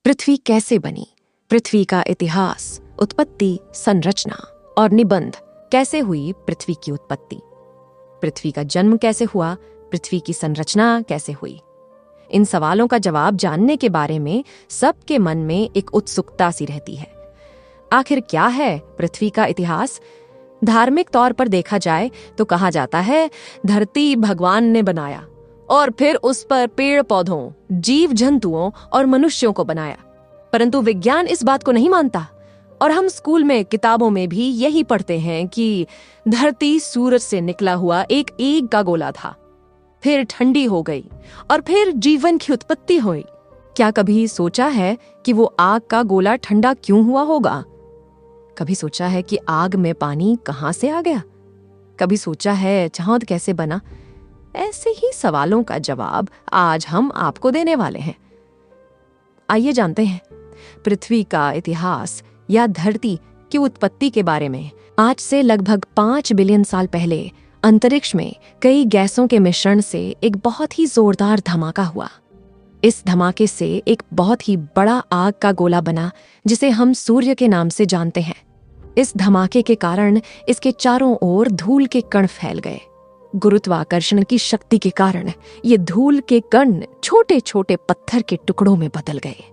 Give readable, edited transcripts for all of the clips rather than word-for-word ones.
पृथ्वी कैसे बनी, पृथ्वी का इतिहास, उत्पत्ति, संरचना और निबंध। कैसे हुई पृथ्वी की उत्पत्ति, पृथ्वी का जन्म कैसे हुआ, पृथ्वी की संरचना कैसे हुई। इन सवालों का जवाब जानने के बारे में सबके मन में एक उत्सुकता सी रहती है। आखिर क्या है पृथ्वी का इतिहास? धार्मिक तौर पर देखा जाए तो कहा जाता है धरती भगवान ने बनाया और फिर उस पर पेड़ पौधों, जीव जंतुओं और मनुष्यों को बनाया। परंतु विज्ञान इस बात को नहीं मानता और हम स्कूल में किताबों में भी यही पढ़ते हैं कि धरती सूरज से निकला हुआ एक आग का गोला था, फिर ठंडी हो गई और फिर जीवन की उत्पत्ति हुई। क्या कभी सोचा है कि वो आग का गोला ठंडा क्यों हुआ होगा? कभी सोचा है कि आग में पानी कहां से आ गया? कभी सोचा है चांद कैसे बना? ऐसे ही सवालों का जवाब आज हम आपको देने वाले हैं। आइए जानते हैं पृथ्वी का इतिहास या धरती की उत्पत्ति के बारे में। आज से लगभग 5 बिलियन साल पहले अंतरिक्ष में कई गैसों के मिश्रण से एक बहुत ही जोरदार धमाका हुआ। इस धमाके से एक बहुत ही बड़ा आग का गोला बना जिसे हम सूर्य के नाम से जानते हैं। इस धमाके के कारण इसके चारों ओर धूल के कण फैल गए। गुरुत्वाकर्षण की शक्ति के कारण ये धूल के कण छोटे छोटे पत्थर के टुकड़ों में बदल गए।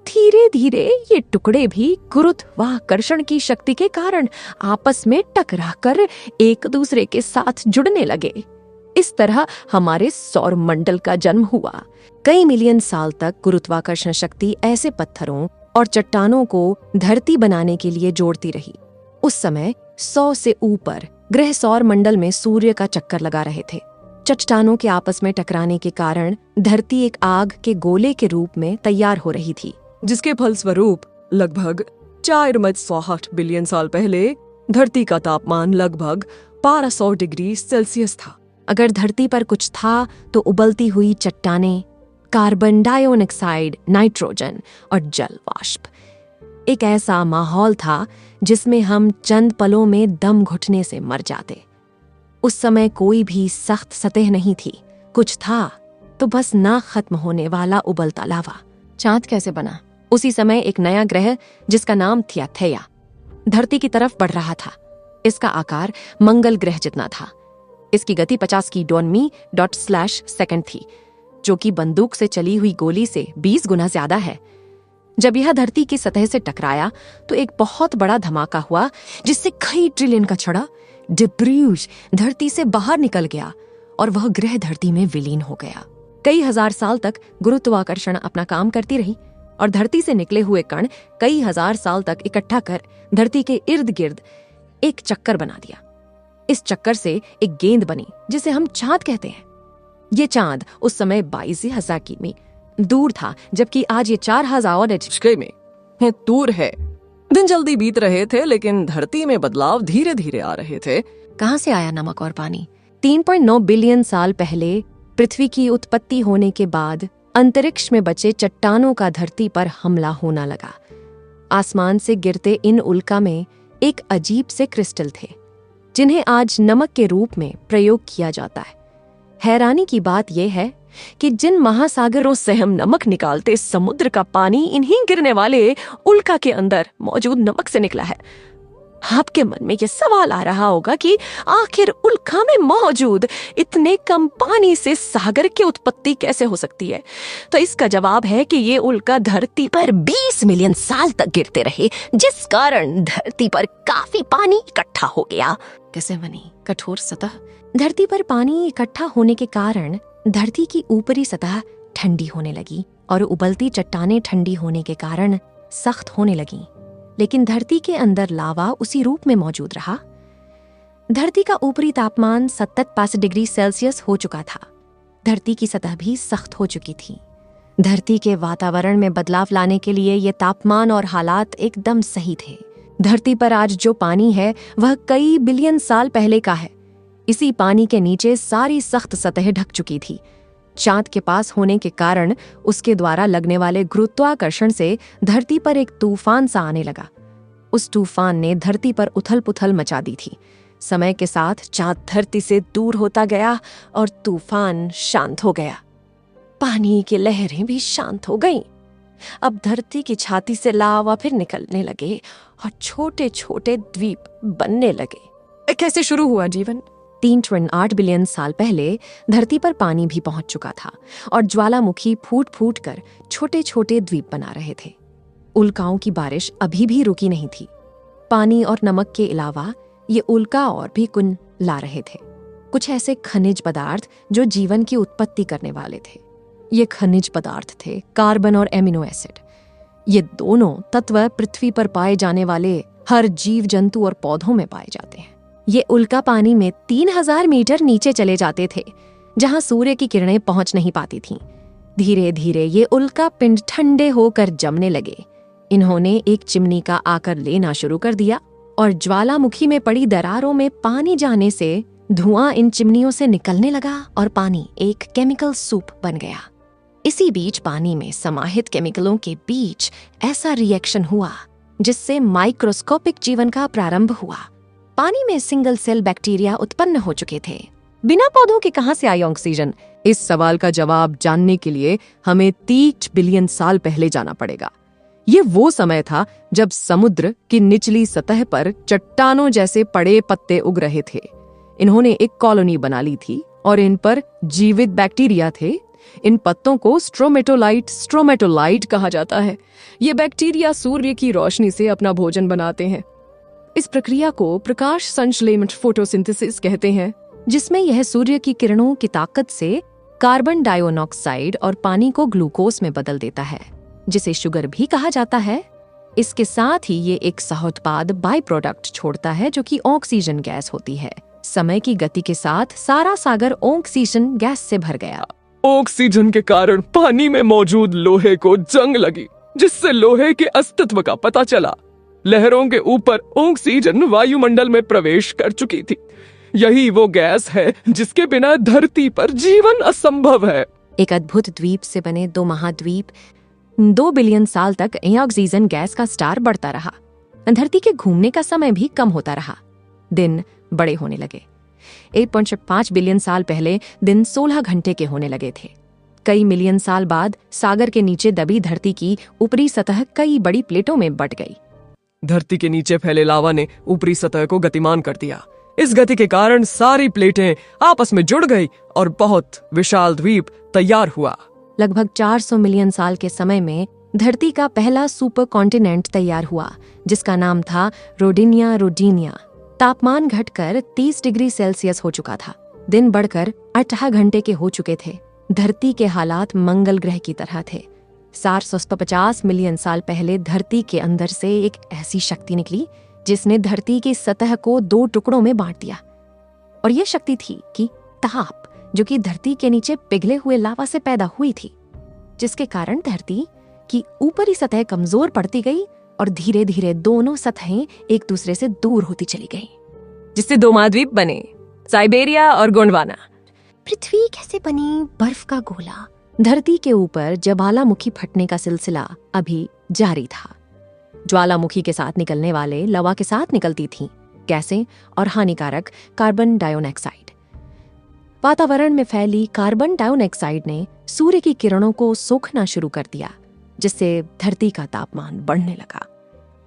धीरे धीरे ये टुकड़े भी गुरुत्वाकर्षण की शक्ति के कारण आपस में टकराकर एक दूसरे के साथ जुड़ने लगे। इस तरह हमारे सौर मंडल का जन्म हुआ। कई मिलियन साल तक गुरुत्वाकर्षण शक्ति ऐसे पत्थरों और चट्टानों को धरती बनाने के लिए जोड़ती रही। उस समय 100 से ऊपर ग्रह सौर मंडल में सूर्य का चक्कर लगा रहे थे। चट्टानों के आपस में टकराने के कारण धरती एक आग के गोले के रूप में तैयार हो रही थी, जिसके फलस्वरूप लगभग 4.68 बिलियन साल पहले धरती का तापमान लगभग 1200 डिग्री सेल्सियस था। अगर धरती पर कुछ था तो उबलती हुई चट्टानें, कार्बन डाइऑक्साइड, नाइट्रोजन और जल वाष्प। एक ऐसा माहौल था जिसमें हम चंद पलों में दम घुटने से मर जाते। उस समय कोई भी सख्त सतह नहीं थी। कुछ था तो बस ना खत्म होने वाला उबलता लावा। चांद कैसे बना? उसी समय एक नया ग्रह जिसका नाम थिया धरती की तरफ बढ़ रहा था। इसका आकार मंगल ग्रह जितना था। इसकी गति 50 किलोमीटर/सेकंड थी, जो कि बंदूक से चली हुई गोली से 20 गुना ज्यादा है। जब यह धरती की सतह से टकराया तो एक बहुत बड़ा धमाका हुआ जिससे कई ट्रिलियन का छड़ा डिब्रीज धरती से बाहर निकल गया और वह ग्रह धरती में विलीन हो गया। कई हजार साल तक गुरुत्वाकर्षण अपना काम करती रही और धरती से निकले हुए कण कई हजार साल तक इकट्ठा कर धरती के इर्द गिर्द एक चक्कर बना दिया। इस चक्कर से एक गेंद बनी जिसे हम चांद कहते हैं। ये चांद उस समय 22,000 किमी दूर था, जबकि आज ये 4,000 में दूर है। दिन जल्दी बीत रहे थे लेकिन धरती में बदलाव धीरे धीरे आ रहे थे। कहां से आया नमक और पानी? 3.9 बिलियन साल पहले पृथ्वी की उत्पत्ति होने के बाद अंतरिक्ष में बचे चट्टानों का धरती पर हमला होना लगा। आसमान से गिरते इन उल्का में एक अजीब से क्रिस्टल थे जिन्हें आज नमक के रूप में प्रयोग किया जाता है। हैरानी की बात यह है कि जिन महासागरों से हम नमक निकालते, समुद्र का पानी इन्हीं गिरने वाले उल्का के अंदर मौजूद नमक से निकला है। आपके मन में यह सवाल आ रहा होगा कि आखिर उल्का में मौजूद इतने कम पानी से सागर की उत्पत्ति कैसे हो सकती है? तो इसका जवाब है कि ये उल्का धरती पर 20 मिलियन साल तक गिरते रहे, जिस कारण धरती पर काफी पानी इकट्ठा हो गया। कैसे बनी कठोर सतह? धरती पर पानी इकट्ठा होने के कारण धरती की ऊपरी सतह ठंडी होने लगी और उबलती चट्टानें ठंडी होने के कारण सख्त होने लगीं। लेकिन धरती के अंदर लावा उसी रूप में मौजूद रहा। धरती का ऊपरी तापमान 70-65 डिग्री सेल्सियस हो चुका था। धरती की सतह भी सख्त हो चुकी थी। धरती के वातावरण में बदलाव लाने के लिए ये तापमान और हालात एकदम सही थे। धरती पर आज जो पानी है वह कई बिलियन साल पहले का है। इसी पानी के नीचे सारी सख्त सतह ढक चुकी थी। चांद के पास होने के कारण उसके द्वारा लगने वाले गुरुत्वाकर्षण से धरती पर एक तूफान सा आने लगा। उस तूफान ने धरती पर उथल पुथल मचा दी थी। समय के साथ चांद धरती से दूर होता गया और तूफान शांत हो गया। पानी की लहरें भी शांत हो गईं। अब धरती की छाती से लावा फिर निकलने लगे और छोटे छोटे द्वीप बनने लगे। कैसे शुरू हुआ जीवन? 3.8 बिलियन साल पहले धरती पर पानी भी पहुंच चुका था और ज्वालामुखी फूट फूट कर छोटे छोटे द्वीप बना रहे थे। उल्काओं की बारिश अभी भी रुकी नहीं थी। पानी और नमक के अलावा ये उल्का और भी कुन ला रहे थे, कुछ ऐसे खनिज पदार्थ जो जीवन की उत्पत्ति करने वाले थे। ये खनिज पदार्थ थे कार्बन और एमिनो एसिड। ये दोनों तत्व पृथ्वी पर पाए जाने वाले हर जीव जंतु और पौधों में पाए जाते हैं। ये उल्का पानी में 3000 मीटर नीचे चले जाते थे, जहां सूर्य की किरणें पहुंच नहीं पाती थीं। धीरे धीरे ये उल्का पिंड ठंडे होकर जमने लगे। इन्होंने एक चिमनी का आकार लेना शुरू कर दिया और ज्वालामुखी में पड़ी दरारों में पानी जाने से धुआं इन चिमनियों से निकलने लगा और पानी एक केमिकल सूप बन गया। इसी बीच पानी में समाहित केमिकलों के बीच ऐसा रिएक्शन हुआ जिससे माइक्रोस्कोपिक जीवन का प्रारंभ हुआ। पानी में सिंगल सेल बैक्टीरिया उत्पन्न हो चुके थे। बिना पौधों के कहां से आई ऑक्सीजन? इस सवाल का जवाब जानने के लिए हमें 30 बिलियन साल पहले जाना पड़ेगा। ये वो समय था जब समुद्र की निचली सतह पर चट्टानों जैसे पड़े पत्ते उग रहे थे। इन्होंने एक कॉलोनी बना ली थी और इन पर जीवित बैक्टीरिया थे। इन पत्तों को स्ट्रोमेटोलाइट कहा जाता है। ये बैक्टीरिया सूर्य की रोशनी से अपना भोजन बनाते हैं। इस प्रक्रिया को प्रकाश संश्लेषण फोटोसिंथेसिस कहते हैं, जिसमें यह सूर्य की किरणों की ताकत से कार्बन डाइऑक्साइड और पानी को ग्लूकोज में बदल देता है, जिसे शुगर भी कहा जाता है। इसके साथ ही ये एक सहोत्पाद बाई प्रोडक्ट छोड़ता है जो कि ऑक्सीजन गैस होती है। समय की गति के साथ सारा सागर ऑक्सीजन गैस से भर गया। ऑक्सीजन के कारण पानी में मौजूद लोहे को जंग लगी, जिससे लोहे के अस्तित्व का पता चला। लहरों के ऊपर ऑक्सीजन वायुमंडल में प्रवेश कर चुकी थी। यही वो गैस है जिसके बिना धरती पर जीवन असंभव है। एक अद्भुत द्वीप से बने 2 महाद्वीप 2 बिलियन साल तक ऑक्सीजन गैस का स्टार बढ़ता रहा। धरती के घूमने का समय भी कम होता रहा। दिन बड़े होने लगे। 1.5 बिलियन साल पहले दिन 16 घंटे के होने लगे थे। कई मिलियन साल बाद सागर के नीचे दबी धरती की ऊपरी सतह कई बड़ी प्लेटों में बंट गई। धरती के नीचे फैले लावा ने ऊपरी सतह को गतिमान कर दिया। इस गति के कारण सारी प्लेटें आपस में जुड़ गई और बहुत विशाल द्वीप तैयार हुआ। लगभग 400 मिलियन साल के समय में धरती का पहला सुपर कॉन्टिनेंट तैयार हुआ, जिसका नाम था रोडिनिया। तापमान घटकर 30 डिग्री सेल्सियस हो चुका था। दिन बढ़कर 18 घंटे के हो चुके थे। धरती के हालात मंगल ग्रह की तरह थे। 450 मिलियन साल पहले धरती के अंदर से एक ऐसी शक्ति निकली जिसने धरती की सतह को 2 टुकड़ों में बांट दिया। और यह शक्ति थी कि ताप, जो कि धरती के नीचे पिघले हुए लावा से पैदा हुई थी, जिसके कारण धरती की ऊपरी सतह कमजोर पड़ती गई और धीरे धीरे दोनों सतहें एक दूसरे से दूर होती चली गईं, जिससे 2 महाद्वीप बने, साइबेरिया और गोंडवाना। पृथ्वी कैसे बनी? बर्फ का गोला। धरती के ऊपर ज्वालामुखी फटने का सिलसिला अभी जारी था। ज्वालामुखी के साथ निकलने वाले लवा के साथ निकलती थीं गैसें और हानिकारक कार्बन डाइऑक्साइड। वातावरण में फैली कार्बन डाइऑक्साइड ने सूर्य की किरणों को सोखना शुरू कर दिया, जिससे धरती का तापमान बढ़ने लगा।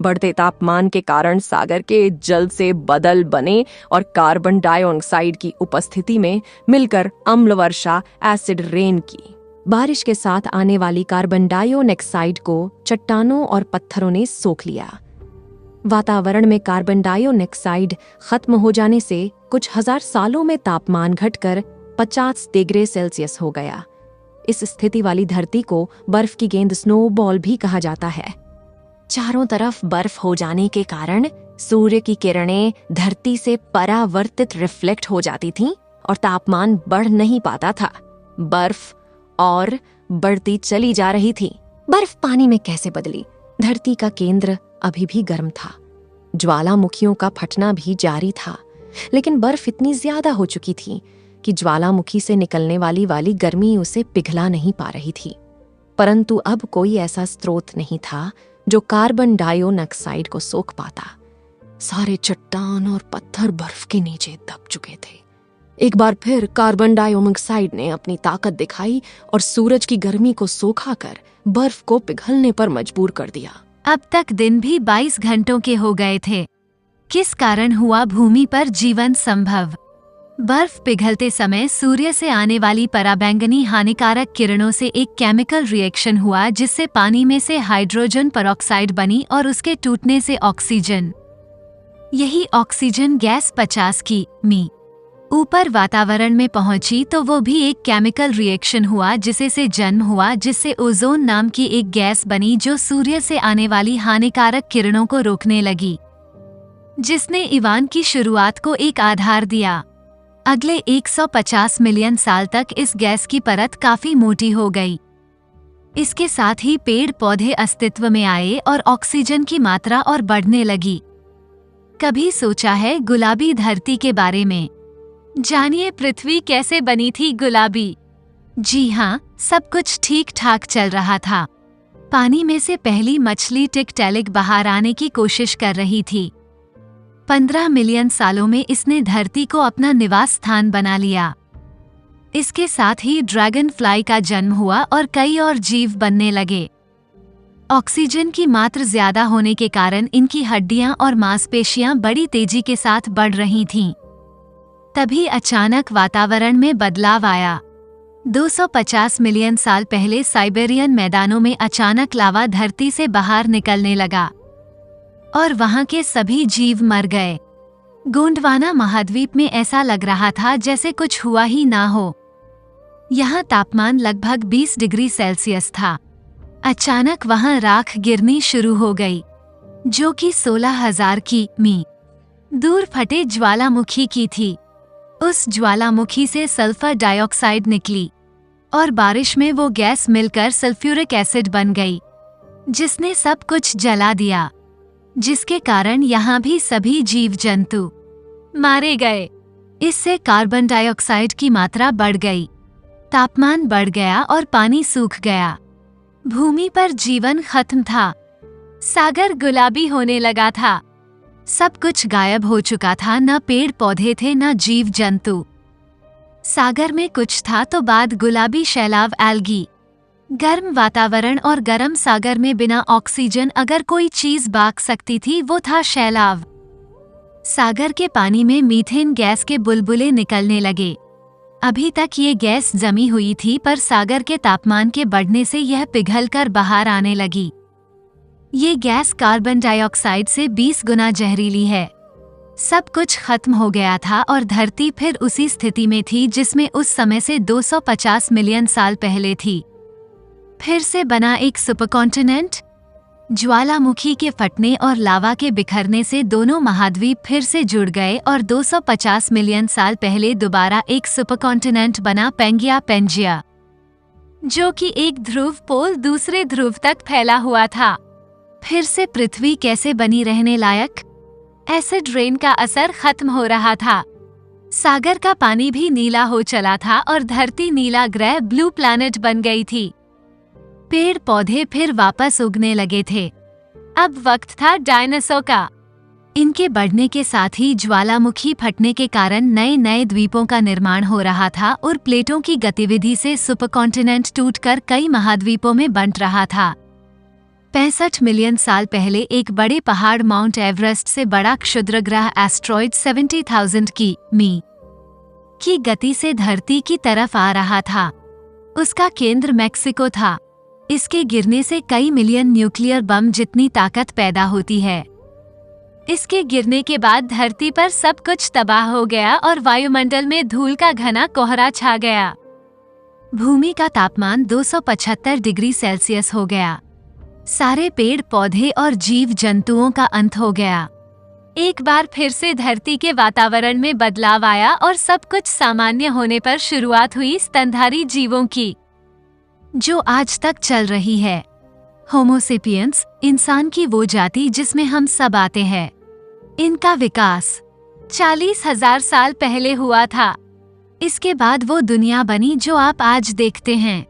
बढ़ते तापमान के कारण सागर के जल से बदल बने और कार्बन डाइऑक्साइड की उपस्थिति में मिलकर अम्ल वर्षा, एसिड रेन की। बारिश के साथ आने वाली कार्बन डाइऑक्साइड को चट्टानों और पत्थरों ने सोख लिया। वातावरण में कार्बन डाइऑक्साइड खत्म हो जाने से कुछ हजार सालों में तापमान घटकर 50 डिग्री सेल्सियस हो गया। इस स्थिति वाली धरती को बर्फ की गेंद स्नोबॉल भी कहा जाता है। चारों तरफ बर्फ हो जाने के कारण सूर्य की किरणें धरती से परावर्तित रिफ्लेक्ट हो जाती थीं और तापमान बढ़ नहीं पाता था। बर्फ और बढ़ती चली जा रही थी। बर्फ पानी में कैसे बदली? धरती का केंद्र अभी भी गर्म था। ज्वालामुखियों का फटना भी जारी था, लेकिन बर्फ इतनी ज्यादा हो चुकी थी कि ज्वालामुखी से निकलने वाली गर्मी उसे पिघला नहीं पा रही थी। परंतु अब कोई ऐसा स्रोत नहीं था जो कार्बन डाइऑक्साइड को सोख पाता। सारे चट्टान और पत्थर बर्फ के नीचे दब चुके थे। एक बार फिर कार्बन डाइऑक्साइड ने अपनी ताकत दिखाई और सूरज की गर्मी को सोखा कर बर्फ को पिघलने पर मजबूर कर दिया। अब तक दिन भी 22 घंटों के हो गए थे। किस कारण हुआ भूमि पर जीवन संभव? बर्फ पिघलते समय सूर्य से आने वाली पराबैंगनी हानिकारक किरणों से एक केमिकल रिएक्शन हुआ, जिससे पानी में से हाइड्रोजन परऑक्साइड बनी और उसके टूटने से ऑक्सीजन। यही ऑक्सीजन गैस 50 की.मी. ऊपर वातावरण में पहुंची तो वो भी एक केमिकल रिएक्शन हुआ, जिसे से जन्म हुआ, जिससे ओजोन नाम की एक गैस बनी जो सूर्य से आने वाली हानिकारक किरणों को रोकने लगी, जिसने ईवान की शुरुआत को एक आधार दिया। अगले 150 मिलियन साल तक इस गैस की परत काफी मोटी हो गई। इसके साथ ही पेड़ पौधे अस्तित्व में आए और ऑक्सीजन की मात्रा और बढ़ने लगी। कभी सोचा है गुलाबी धरती के बारे में? जानिए पृथ्वी कैसे बनी थी गुलाबी। जी हाँ, सब कुछ ठीक ठाक चल रहा था। पानी में से पहली मछली टिकटैलिक बाहर आने की कोशिश कर रही थी। 15 मिलियन सालों में इसने धरती को अपना निवास स्थान बना लिया। इसके साथ ही ड्रैगन फ्लाई का जन्म हुआ और कई और जीव बनने लगे। ऑक्सीजन की मात्रा ज्यादा होने के कारण इनकी हड्डियां और मांसपेशियां बड़ी तेजी के साथ बढ़ रही थीं। तभी अचानक वातावरण में बदलाव आया। 250 मिलियन साल पहले साइबेरियन मैदानों में अचानक लावा धरती से बाहर निकलने लगा और वहां के सभी जीव मर गए। गोंडवाना महाद्वीप में ऐसा लग रहा था जैसे कुछ हुआ ही ना हो। यहाँ तापमान लगभग 20 डिग्री सेल्सियस था। अचानक वहां राख गिरनी शुरू हो गई, जो कि 16,000 की.मी. दूर फटे ज्वालामुखी की थी। उस ज्वालामुखी से सल्फर डाइऑक्साइड निकली और बारिश में वो गैस मिलकर सल्फ्यूरिक एसिड बन गई, जिसने सब कुछ जला दिया, जिसके कारण यहाँ भी सभी जीव जंतु मारे गए। इससे कार्बन डाइऑक्साइड की मात्रा बढ़ गई, तापमान बढ़ गया और पानी सूख गया। भूमि पर जीवन खत्म था। सागर गुलाबी होने लगा था। सब कुछ गायब हो चुका था, न पेड़ पौधे थे न जीव जंतु। सागर में कुछ था तो बाद गुलाबी शैलाव एल्गी। गर्म वातावरण और गर्म सागर में बिना ऑक्सीजन अगर कोई चीज बाग सकती थी वो था शैलाव। सागर के पानी में मीथेन गैस के बुलबुले निकलने लगे। अभी तक ये गैस जमी हुई थी, पर सागर के तापमान के बढ़ने से यह पिघलकर बाहर आने लगी। ये गैस कार्बन डाइऑक्साइड से 20 गुना जहरीली है। सब कुछ खत्म हो गया था और धरती फिर उसी स्थिति में थी जिसमें उस समय से 250 मिलियन साल पहले थी। फिर से बना एक सुपरकॉन्टिनेंट। ज्वालामुखी के फटने और लावा के बिखरने से दोनों महाद्वीप फिर से जुड़ गए और 250 मिलियन साल पहले दोबारा एक सुपरकॉन्टिनेंट बना, पेंजिया, जो कि एक ध्रुव पोल दूसरे ध्रुव तक फैला हुआ था। फिर से पृथ्वी कैसे बनी रहने लायक? एसिड रेन का असर खत्म हो रहा था। सागर का पानी भी नीला हो चला था और धरती नीला ग्रह ब्लू प्लैनेट बन गई थी। पेड़ पौधे फिर वापस उगने लगे थे। अब वक्त था डायनासोर का। इनके बढ़ने के साथ ही ज्वालामुखी फटने के कारण नए नए द्वीपों का निर्माण हो रहा था और प्लेटों की गतिविधि से सुपरकॉन्टिनेंट टूटकर कई महाद्वीपों में बंट रहा था। 65 मिलियन साल पहले एक बड़े पहाड़ माउंट एवरेस्ट से बड़ा क्षुद्र ग्रह एस्ट्रॉइड 70,000 की.मी. की गति से धरती की तरफ आ रहा था। उसका केंद्र मेक्सिको था। इसके गिरने से कई मिलियन न्यूक्लियर बम जितनी ताकत पैदा होती है। इसके गिरने के बाद धरती पर सब कुछ तबाह हो गया और वायुमंडल में धूल का घना कोहरा छा गया। भूमि का तापमान 275 डिग्री सेल्सियस हो गया। सारे पेड़ पौधे और जीव जंतुओं का अंत हो गया। एक बार फिर से धरती के वातावरण में बदलाव आया और सब कुछ सामान्य होने पर शुरुआत हुई स्तनधारी जीवों की, जो आज तक चल रही है। होमोसेपियंस, इंसान की वो जाति जिसमें हम सब आते हैं। इनका विकास 40,000 साल पहले हुआ था। इसके बाद वो दुनिया बनी जो आप आज देखते हैं।